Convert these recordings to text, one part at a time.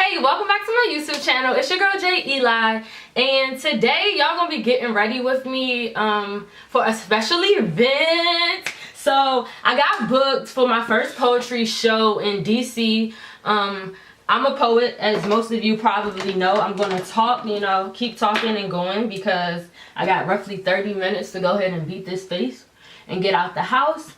Hey, welcome back to my YouTube channel. It's your girl Jay Eli, and today y'all gonna be getting ready with me for a special event. So I got booked for my first poetry show in DC. I'm a poet, as most of you probably know. I'm gonna talk, keep talking and going because I got roughly 30 minutes to go ahead and beat this face and get out the house.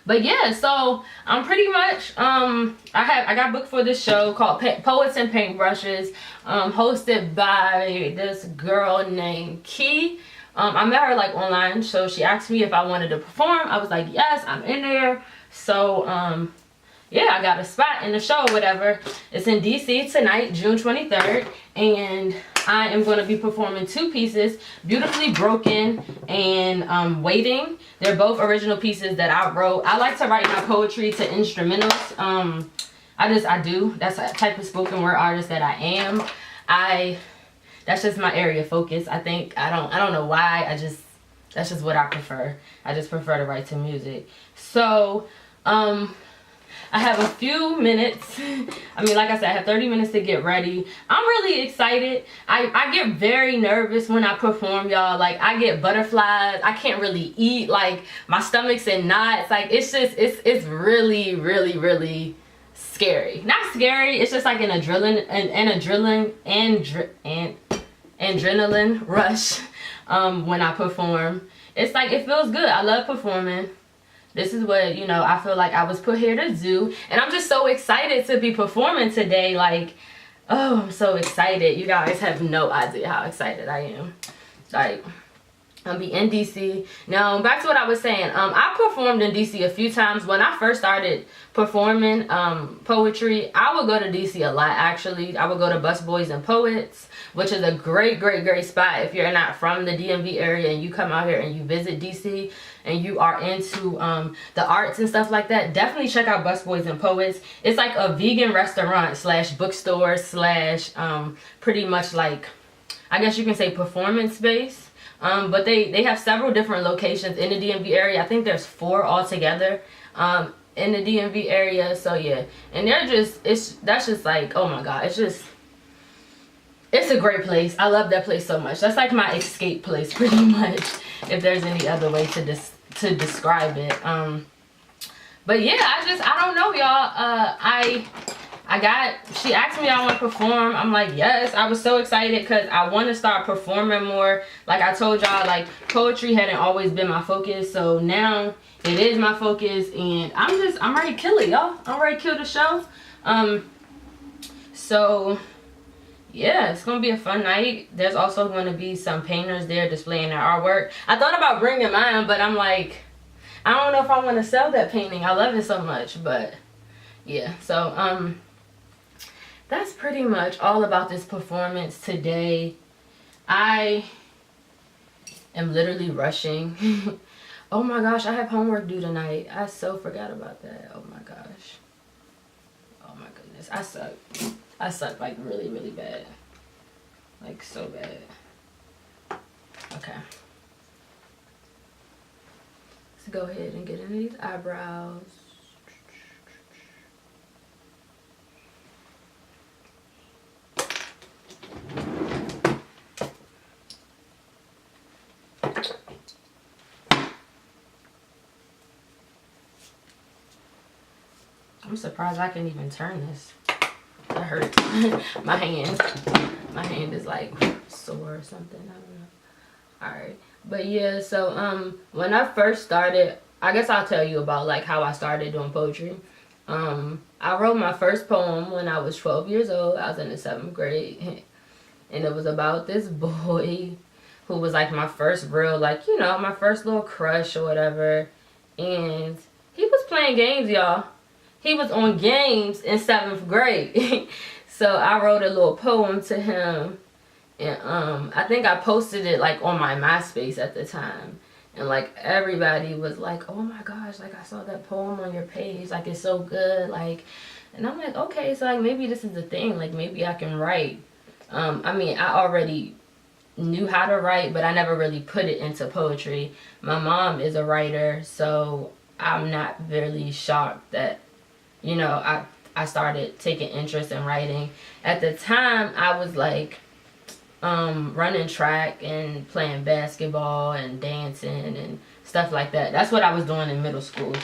But yeah, so I'm pretty much I got booked for this show called Poets and Paintbrushes, hosted by this girl named Key. I met her like online, so she asked me if I wanted to perform. I was like, yes, I'm in there. So yeah, I got a spot in the show, whatever. It's in DC tonight, June 23rd, and I am going to be performing two pieces, Beautifully Broken and Waiting. They're both original pieces that I wrote. I like to write my poetry to instrumentals. I do. That's a type of spoken word artist that I am. That's just my area of focus. I think, I don't know why, that's just what I prefer. I just prefer to write to music. So, I have a few minutes. I mean, like I said, I have 30 minutes to get ready. I'm really excited. I get very nervous when I perform, y'all. Like, I get butterflies. I can't really eat. Like, my stomach's in knots. Like, it's just, it's really, really, really scary. Not scary. It's just like an adrenaline rush when I perform. It's like, it feels good. I love performing. This is what, I feel like I was put here to do. And I'm just so excited to be performing today. Like, oh, I'm so excited. You guys have no idea how excited I am. Like, I'll be in DC. Now, back to what I was saying. I performed in DC a few times. When I first started performing poetry, I would go to DC a lot, actually. I would go to Busboys and Poets, which is a great, great, great spot if you're not from the DMV area and you come out here and you visit DC and you are into the arts and stuff like that. Definitely check out Busboys and Poets. It's like a vegan restaurant slash bookstore slash pretty much like, I guess you can say performance space. But they have several different locations in the DMV area. I think there's 4 altogether in the DMV area. So yeah, and that's just like, oh my god, it's a great place. I love that place so much. That's like my escape place, pretty much, if there's any other way to describe it. But yeah, I don't know, y'all. She asked me if I want to perform. I'm like, yes. I was so excited because I want to start performing more. Like I told y'all, like, poetry hadn't always been my focus. So now it is my focus, and I'm ready to kill it, y'all. I'm ready to kill the show. So yeah, it's going to be a fun night. There's also going to be some painters there displaying their artwork. I thought about bringing mine, but I'm like, I don't know if I want to sell that painting. I love it so much, but yeah. So, that's pretty much all about this performance today. I am literally rushing. Oh my gosh, I have homework due tonight. I so forgot about that. Oh my gosh. Oh my goodness. I suck. I suck like really, really bad. Like so bad. Okay. Let's go ahead and get into these eyebrows. I'm surprised I can even turn this. That hurts. My hand is like sore or something. I don't know. Alright. But yeah, so when I first started, I guess I'll tell you about like how I started doing poetry. I wrote my first poem when I was 12 years old. I was in the 7th grade. And it was about this boy who was like my first real, like, my first little crush or whatever. And he was playing games, y'all. He was on games in 7th grade. So I wrote a little poem to him. And I think I posted it like on my MySpace at the time. And like everybody was like, oh my gosh, like I saw that poem on your page. Like it's so good. Like, and I'm like, okay, so like maybe this is the thing. Like maybe I can write. I mean, I already knew how to write, but I never really put it into poetry. My mom is a writer, so I'm not really shocked that, I started taking interest in writing. At the time, I was like running track and playing basketball and dancing and stuff like that. That's what I was doing in middle school.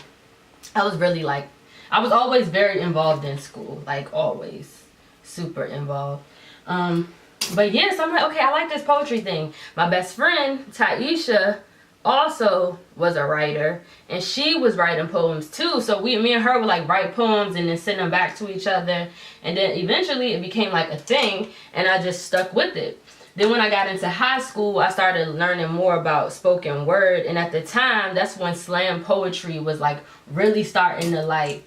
I was really like, I was always very involved in school, like always super involved. But yes, I'm like, okay, I like this poetry thing. My best friend, Taisha, also was a writer, and she was writing poems too. So me and her would like write poems and then send them back to each other. And then eventually it became like a thing, and I just stuck with it. Then when I got into high school, I started learning more about spoken word. And at the time, that's when slam poetry was like really starting to like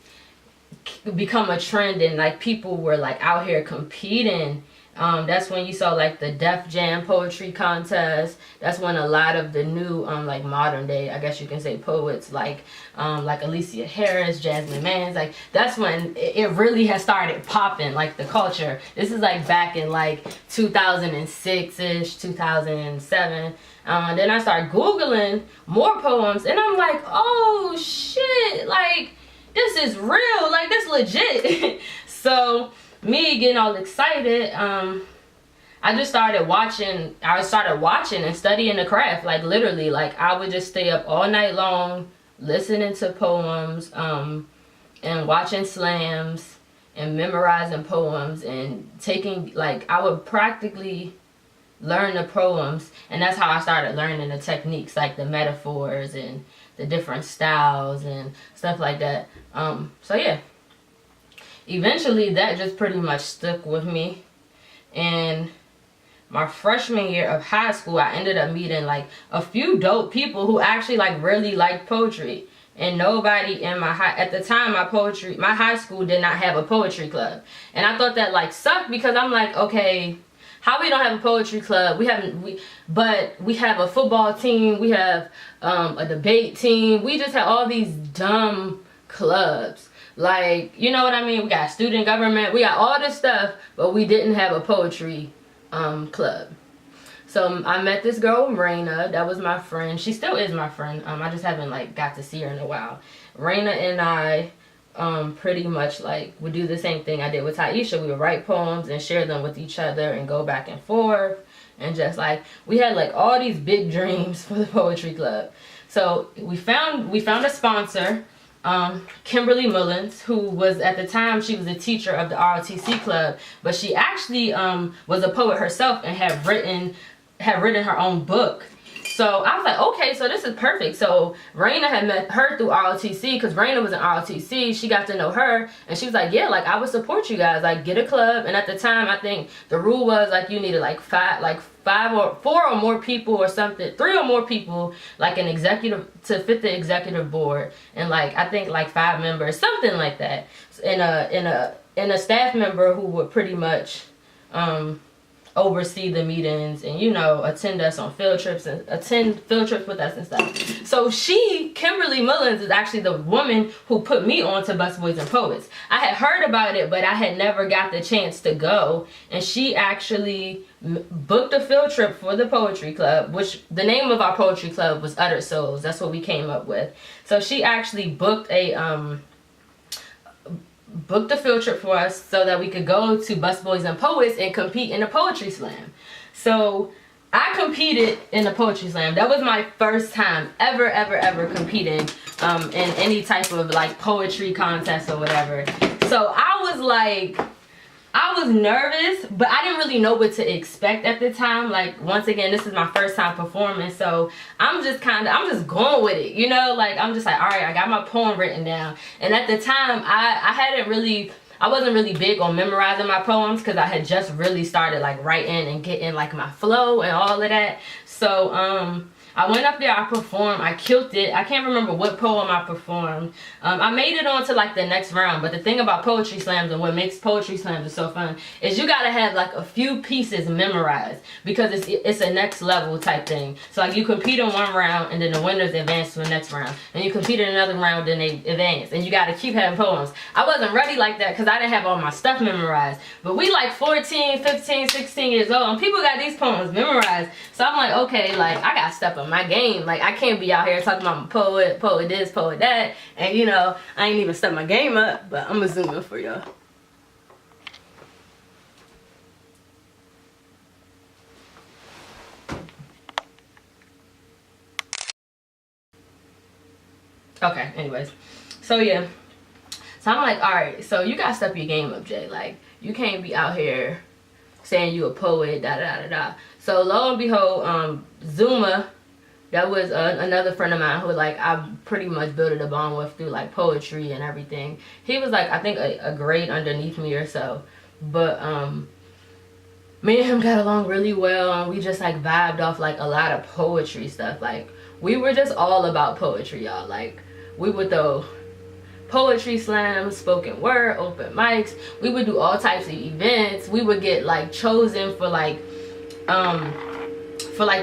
become a trend, and like people were like out here competing. That's when you saw like the Def Jam poetry contest. That's when a lot of the new like modern day, I guess you can say, poets like Alicia Harris, Jasmine Mans, like that's when it really has started popping, like the culture. This is like back in like 2006-ish, 2007. Then I started Googling more poems, and I'm like, oh shit, like this is real, like this legit. So me getting all excited, I just started watching. I started watching and studying the craft. Like literally, like I would just stay up all night long listening to poems, and watching slams and memorizing poems and taking, like, I would practically learn the poems, and that's how I started learning the techniques, like the metaphors and the different styles and stuff like that. So yeah, eventually that just pretty much stuck with me. And my freshman year of high school, I ended up meeting like a few dope people who actually like really liked poetry. And nobody in my at the time, my high school did not have a poetry club. And I thought that like sucked, because I'm like, okay, how we don't have a poetry club? But we have a football team, we have a debate team, we just have all these dumb clubs. Like, you know what I mean? We got student government, we got all this stuff, but we didn't have a poetry club. So I met this girl, Raina, that was my friend. She still is my friend. I just haven't like got to see her in a while. Raina and I pretty much like would do the same thing I did with Taisha. We would write poems and share them with each other and go back and forth, and just like we had like all these big dreams for the poetry club. So we found a sponsor, Kimberly Mullins, who was at the time, she was a teacher of the ROTC club, but she actually was a poet herself and had written her own book. So I was like, okay, so this is perfect. So Raina had met her through ROTC, because Raina was in ROTC. She got to know her, and she was like, yeah, like I would support you guys, like get a club. And at the time, I think the rule was like you needed like five or four or more people or something, 3 or more people, like an executive to fit the executive board, and like I think like 5 members, something like that, and a staff member who would pretty much oversee the meetings and, you know, attend us on field trips and attend field trips with us and stuff. So Kimberly Mullins is actually the woman who put me on to Busboys and Poets. I had heard about it, but I had never got the chance to go, and she actually booked a field trip for the poetry club, which the name of our poetry club was Uttered Souls. That's what we came up with. So she actually booked a field trip for us so that we could go to Busboys and Poets and compete in a poetry slam. So I competed in the poetry slam. That was my first time ever competing in any type of like poetry contest or whatever. So I was nervous, but I didn't really know what to expect at the time. Like, once again, this is my first time performing, so I'm just going with it, you know? Like, I'm just like, all right, I got my poem written down. And at the time, I wasn't really big on memorizing my poems, because I had just really started like writing and getting like my flow and all of that. So I went up there, I performed, I killed it. I can't remember what poem I performed. I made it on to like the next round, but the thing about poetry slams and what makes poetry slams so fun is you gotta have like a few pieces memorized, because it's a next level type thing. So like you compete in one round, and then the winners advance to the next round, and you compete in another round, then they advance, and you gotta keep having poems. I wasn't ready like that, because I didn't have all my stuff memorized, but we like 14, 15, 16 years old, and people got these poems memorized. So I'm like, okay, like I gotta step on my game. Like, I can't be out here talking about my poet this, poet that, and you know, I ain't even step my game up. But I'm gonna zoom in for y'all. Okay, anyways, so yeah, so I'm like, all right, so you gotta step your game up, Jay. Like, you can't be out here saying you a poet, da da da da. So lo and behold, Zuma, that was another friend of mine who, like, I pretty much built a bond with through like poetry and everything. He was like, I think a grade underneath me or so, but me and him got along really well, and we just like vibed off like a lot of poetry stuff. Like, we were just all about poetry, y'all. Like, we would throw poetry slams, spoken word, open mics. We would do all types of events. We would get like chosen for like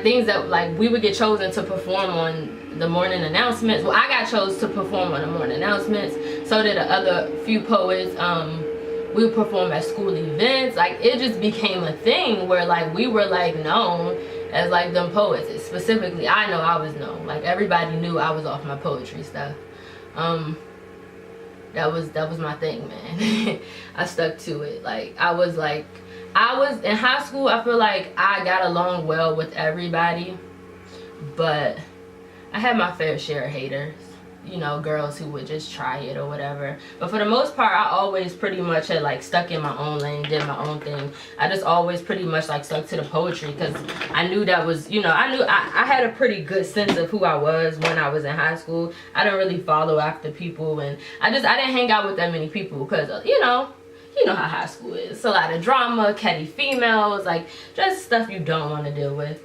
things that, like, we would get chosen to perform on the morning announcements. Well, I got chose to perform on the morning announcements. So did the other few poets. We would perform at school events. Like, it just became a thing where like we were like known as like them poets. Specifically, I know I was known. Like, everybody knew I was off my poetry stuff. That was my thing, man. I stuck to it. Like, I was in high school, I feel like I got along well with everybody, but I had my fair share of haters. You know, girls who would just try it or whatever. But for the most part, I always pretty much had like stuck in my own lane, did my own thing. I just always pretty much like stuck to the poetry because I knew that was, you know, I had a pretty good sense of who I was when I was in high school. I didn't really follow after people, and I didn't hang out with that many people because, you know how high school is. It's a lot of drama, catty females, like just stuff you don't want to deal with.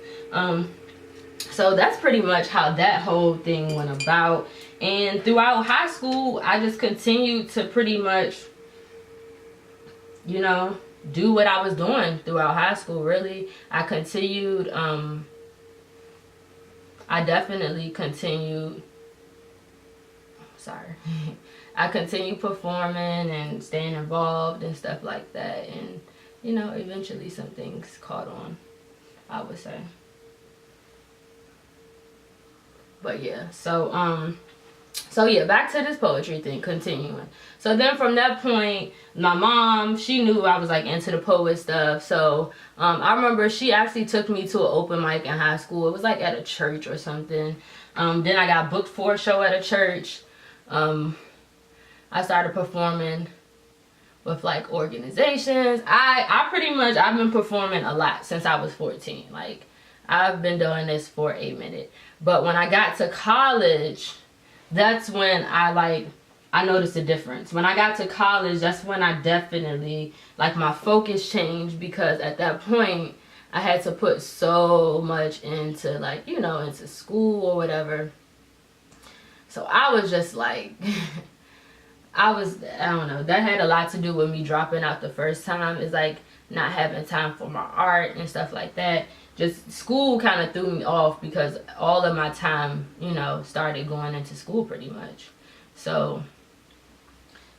So that's pretty much how that whole thing went about. And throughout high school, I just continued to pretty much, you know, do what I was doing throughout high school, really. I continued, I definitely continued, sorry. I continued performing and staying involved and stuff like that. And, you know, eventually some things caught on, I would say. But yeah, so yeah, back to this poetry thing, continuing. So then from that point, my mom, she knew I was like into the poet stuff. So I remember she actually took me to an open mic in high school. It was like at a church or something. Then I got booked for a show at a church. I started performing with like organizations. I've been performing a lot since I was 14. Like, I've been doing this for a minute. But when I got to college, that's when I noticed a difference. When I got to college, that's when I definitely, like, my focus changed, because at that point I had to put so much into, like, you know, into school or whatever. So I was just like, I don't know, that had a lot to do with me dropping out the first time. It's like not having time for my art and stuff like that. Just school kind of threw me off because all of my time, you know, started going into school pretty much. So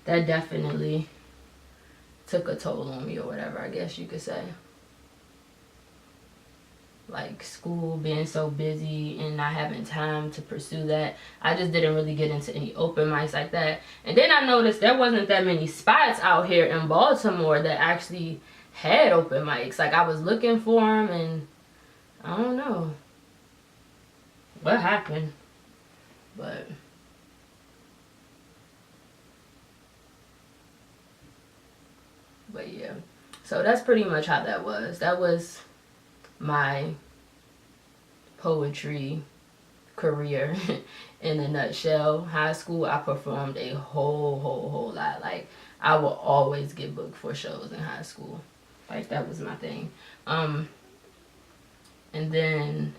that definitely took a toll on me or whatever, I guess you could say. Like, school being so busy and not having time to pursue that. I just didn't really get into any open mics like that. And then I noticed there wasn't that many spots out here in Baltimore that actually had open mics. Like, I was looking for them, and I don't know what happened, but yeah. So that's pretty much how that was. That was my poetry career in a nutshell. High school, I performed a whole lot. Like, I will always get booked for shows in high school. Like, that was my thing. And then,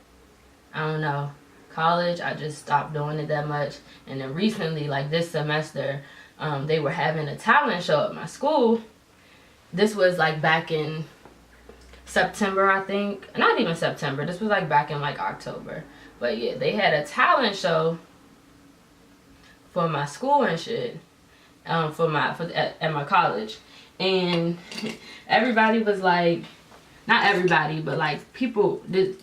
I don't know, college, I just stopped doing it that much. And then recently, like this semester, they were having a talent show at my school. This was like back in September, I think. Not even September. This was like back in like October. But yeah, they had a talent show for my school and shit. At my college. And everybody was like, not everybody, but like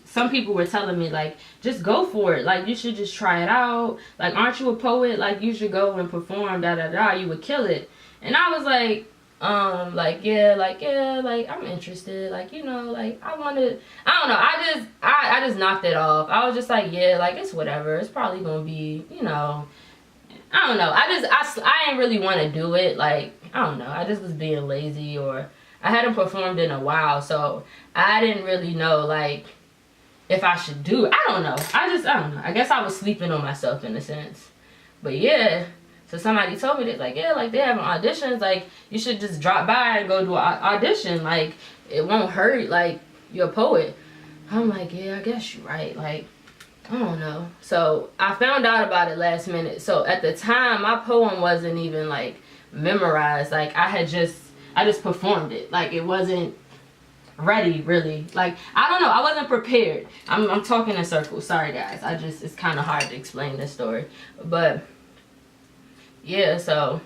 some people were telling me like, just go for it. Like, you should just try it out. Like, aren't you a poet? Like, you should go and perform, da da da. You would kill it. And I was like, yeah, like I'm interested. Like, you know, like I don't know. I just knocked it off. I was just like, yeah, like it's whatever. It's probably gonna be, you know, I don't know. I didn't really want to do it. Like, I don't know. I just was being lazy, or I hadn't performed in a while, so I didn't really know like if I should do it. I don't know. I don't know. I guess I was sleeping on myself in a sense. But yeah. So somebody told me that, like, yeah, like, they having auditions, like, you should just drop by and go do an audition, like, it won't hurt, like, you're a poet. I'm like, yeah, I guess you're right, like, I don't know. So I found out about it last minute. So at the time, my poem wasn't even, like, memorized. Like, I just performed it. Like, it wasn't ready, really. Like, I don't know, I wasn't prepared. I'm talking in circles, sorry guys. It's kind of hard to explain this story, but yeah, so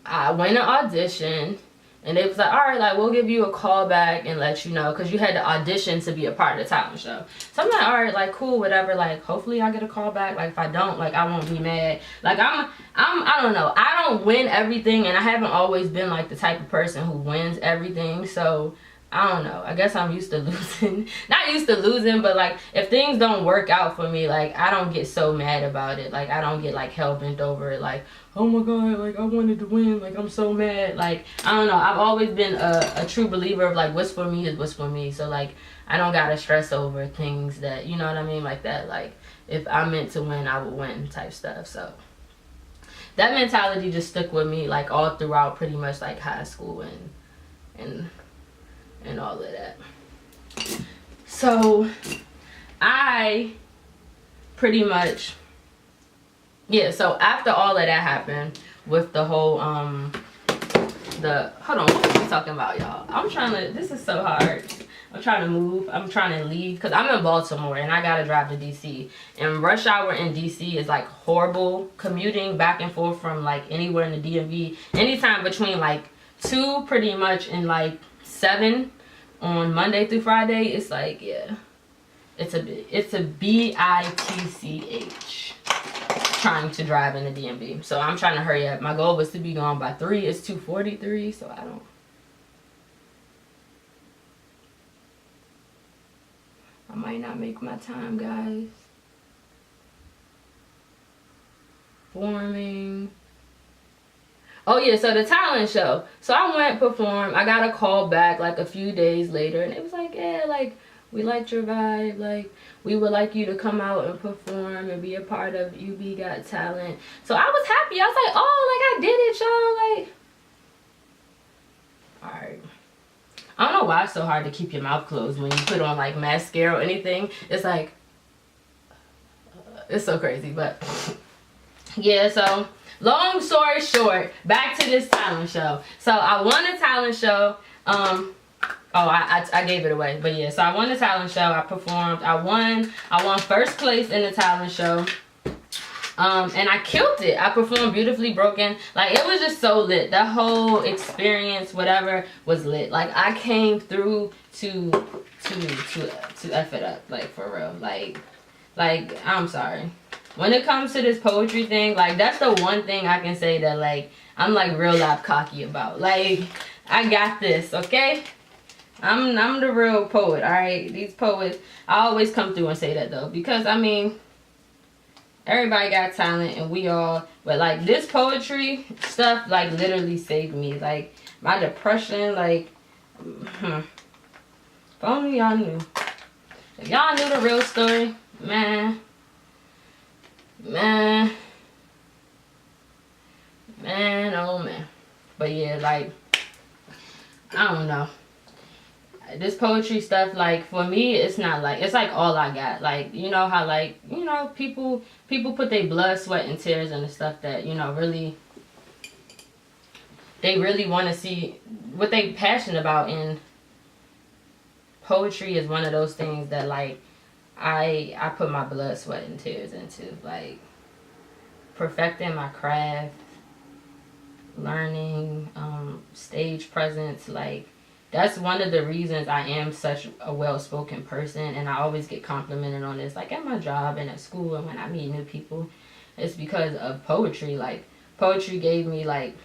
I went to audition, and they was like, all right, like, we'll give you a call back and let you know, because you had to audition to be a part of the talent show. So I'm like, all right, like, cool, whatever, like, hopefully I get a call back. Like, if I don't, like, I won't be mad. Like, I don't know, I don't win everything, and I haven't always been like the type of person who wins everything. So I don't know, I guess I'm used to losing. Not used to losing, but like, if things don't work out for me, like, I don't get so mad about it. Like, I don't get like hell bent over it, like, oh my god, like, I wanted to win, like, I'm so mad. Like, I don't know, I've always been a true believer of like, what's for me is what's for me. So like, I don't gotta stress over things that, you know what I mean, like that. Like, if I'm meant to win, I will win type stuff. So that mentality just stuck with me like all throughout pretty much like high school and all of that. So I pretty much, yeah, so after all of that happened with the whole hold on, what are we talking about, y'all? I'm trying to, this is so hard. I'm trying to move, I'm trying to leave, because I'm in Baltimore and I gotta drive to DC, and rush hour in DC is like horrible. Commuting back and forth from like anywhere in the DMV, anytime between like 2 pretty much and like 7 on Monday through Friday, it's like, yeah, it's a bitch trying to drive in the DMV. So I'm trying to hurry up. My goal was to be gone by 3. It's 2:43, so I might not make my time, guys. Forming. Oh yeah, so the talent show. So I went perform. I got a call back like a few days later, and it was like, yeah, like, we liked your vibe. Like, we would like you to come out and perform and be a part of UB Got Talent. So I was happy. I was like, oh, like, I did it, y'all. Like, alright. I don't know why it's so hard to keep your mouth closed when you put on like mascara or anything. It's like, it's so crazy. But yeah, so long story short, back to this talent show. So I won a talent show. I gave it away, but yeah, so I won the talent show. I performed. I won first place in the talent show. And I killed it. I performed Beautifully Broken. Like, it was just so lit. The whole experience, whatever, was lit. Like, I came through to F it up, like, for real. Like, I'm sorry. When it comes to this poetry thing, like, that's the one thing I can say that, like, I'm, like, real life cocky about. Like, I got this, okay? I'm the real poet, alright? These poets, I always come through and say that, though. Because, I mean, everybody got talent, and we all, but like, this poetry stuff like literally saved me. Like, my depression, like, if only y'all knew. If y'all knew the real story, man, oh man. But yeah, like, I don't know. This poetry stuff, like, for me, it's not like, it's like all I got. Like, you know how, like, you know, people put their blood, sweat, and tears in the stuff that, you know, really, they really want to see what they passionate about. And poetry is one of those things that, like, I put my blood, sweat, and tears into. Like, perfecting my craft, learning, stage presence, like, that's one of the reasons I am such a well-spoken person, and I always get complimented on this, like at my job and at school and when I meet new people. It's because of poetry. Like, poetry gave me, like,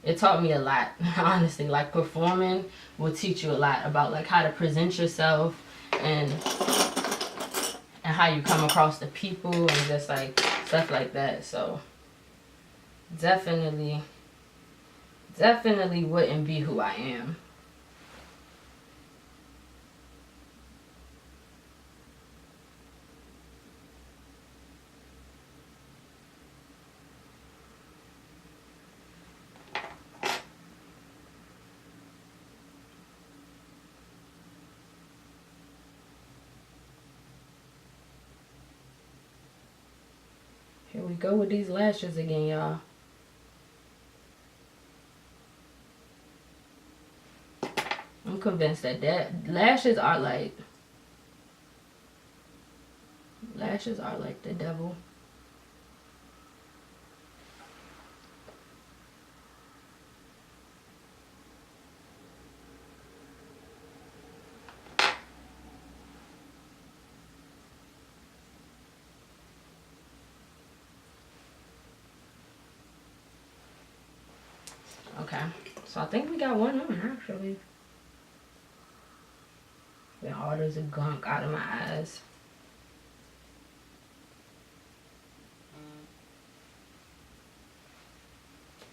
it taught me a lot, honestly. Like, performing will teach you a lot about, like, how to present yourself and how you come across the people and just, like, stuff like that. So, definitely wouldn't be who I am. Here we go with these lashes again, y'all. I'm convinced that lashes are like the devil. Okay, so I think we got one on actually. Get all this gunk out of my eyes.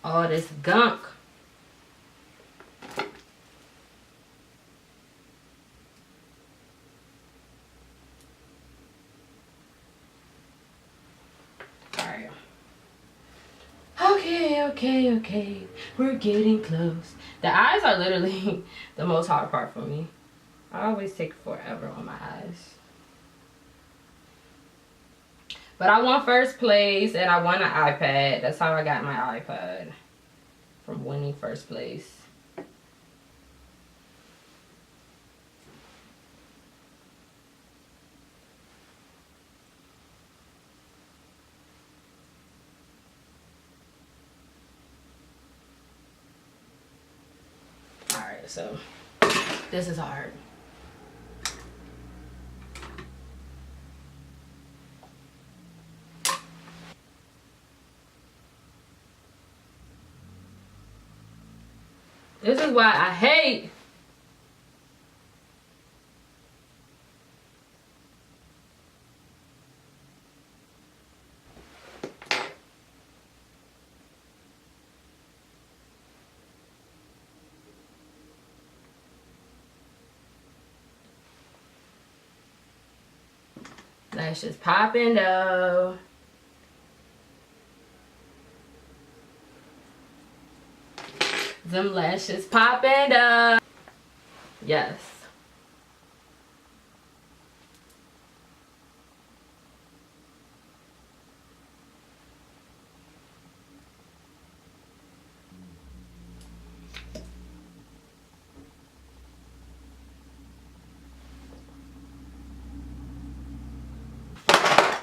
All this gunk. Alright. Okay. We're getting close. The eyes are literally the most hard part for me. I always take forever on my eyes. But I won first place and I won an iPad. That's how I got my iPad. From winning first place. Alright, so this is hard. This is why I hate lashes popping though. Them lashes popping up. Yes.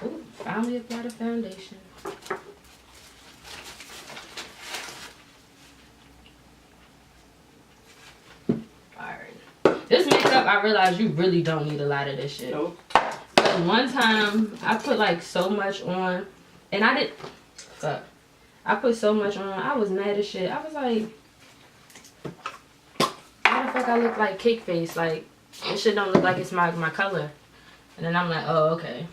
Ooh, finally applied a foundation. This makeup, I realized you really don't need a lot of this shit. Nope. But one time, I put like so much on, and I put so much on, I was mad as shit. I was like, why the fuck I look like cake face? Like, this shit don't look like it's my color. And then I'm like, oh, okay.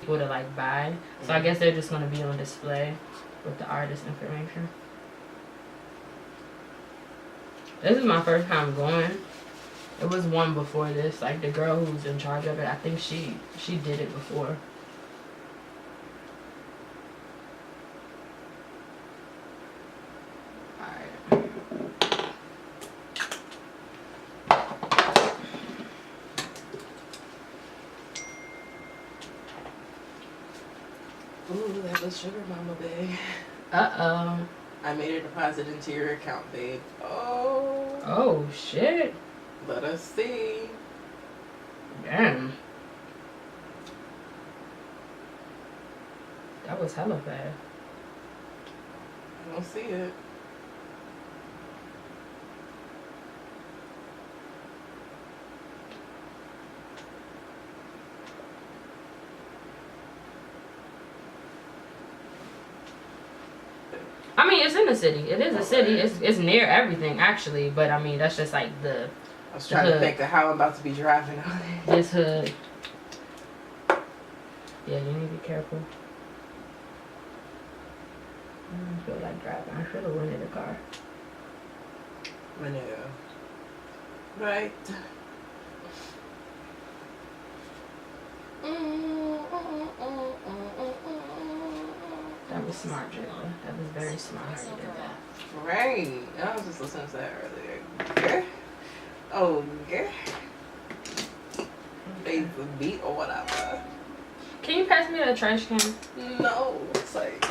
People to like buy, so I guess they're just gonna be on display with the artist information. This is my first time going. It was one before this, like the girl who's in charge of it, I think she did it before. Ooh, that was Sugar Mama, babe. Uh-oh. I made a deposit into your account, babe. Oh. Oh, shit. Let us see. Damn. That was hella bad. I don't see it. I mean, it's in the city. It is a city. It's near everything, actually. But, I mean, that's just like the I was trying to think of how I'm about to be driving on it. This hood. Yeah, you need to be careful. I don't feel like driving. I should have rented a car. I know. Right. That was smart, Jay Eli. That was very smart how you did that. Right. I was just listening to that earlier. Okay. Oh, okay. Favorite beat or whatever. Can you pass me that trash can? No. It's like.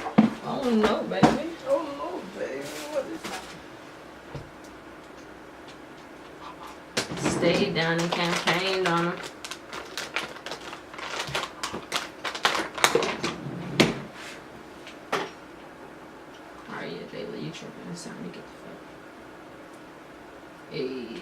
Oh no, baby. Oh no, baby. What is Stayed down and campaigned on him. Alright, yeah, Jay Eli, you tripping. It's time to get the fuck. Hey.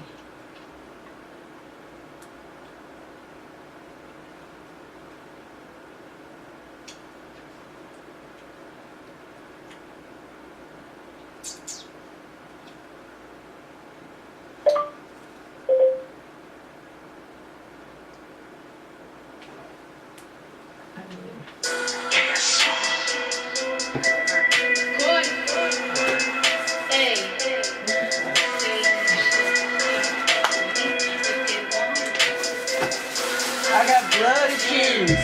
I got bloody shoes.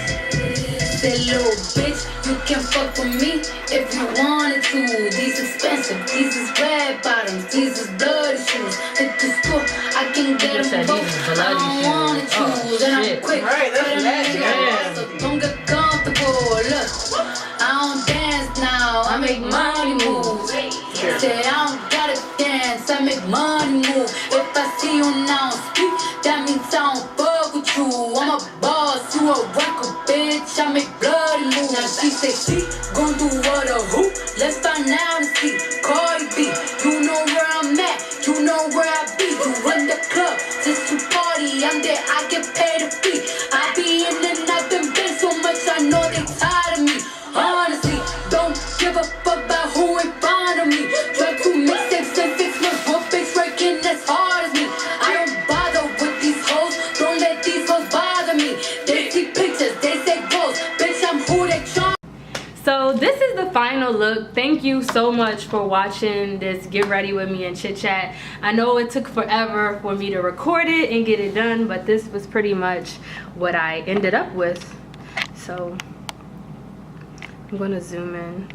That little bitch, you can fuck with me if you wanted to. These expensive, these is red bottoms, these is bloody shoes. Hit the store, I can get them both. I don't wanna choose, and I'm quick. Right, that's magic. So don't get comfortable. Look, I don't dance now, I make money move. Say I don't gotta dance, I make money move. If I see you now speak, that means I don't fuck with you. I'm a boss, you a worker, bitch. I make bloody moves. Now she say she gon' do what a who? Let's find out and see. Cardi B, you know where I'm at, you know where I be. You run the club just to party. I'm there, I get paid a fee. I be in and out them bands so much, I know they tired of me. Honestly, don't give a fuck about who ain't fond of me. Drop 2 mixtapes and 6 months, one bitch working as hard as me. I don't bother with these hoes, don't let these hoes bother me. They see pictures, they say goals, bitch I'm who they try. So this is the final look. Thank you so much for watching this Get Ready With Me and Chit Chat. I know it took forever for me to record it and get it done, but this was pretty much what I ended up with. So I'm gonna zoom in.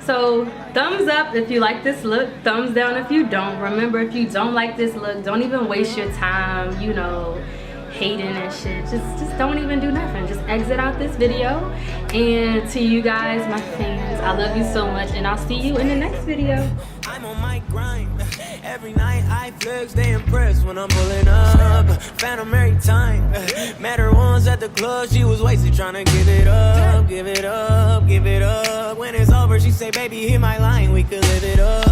So thumbs up if you like this look, thumbs down if you don't. Remember, if you don't like this look, don't even waste your time, you know, hating and shit. Just don't even do nothing. Just exit out this video. And to you guys, my fans, I love you so much, and I'll see you in the next video. I'm on my grind. Every night I flex, they impressed when I'm pulling up. Phantom every time. Met her once at the club, she was wasted trying to give it up, give it up, give it up. When it's over, she say, baby, hit my line, we could live it up.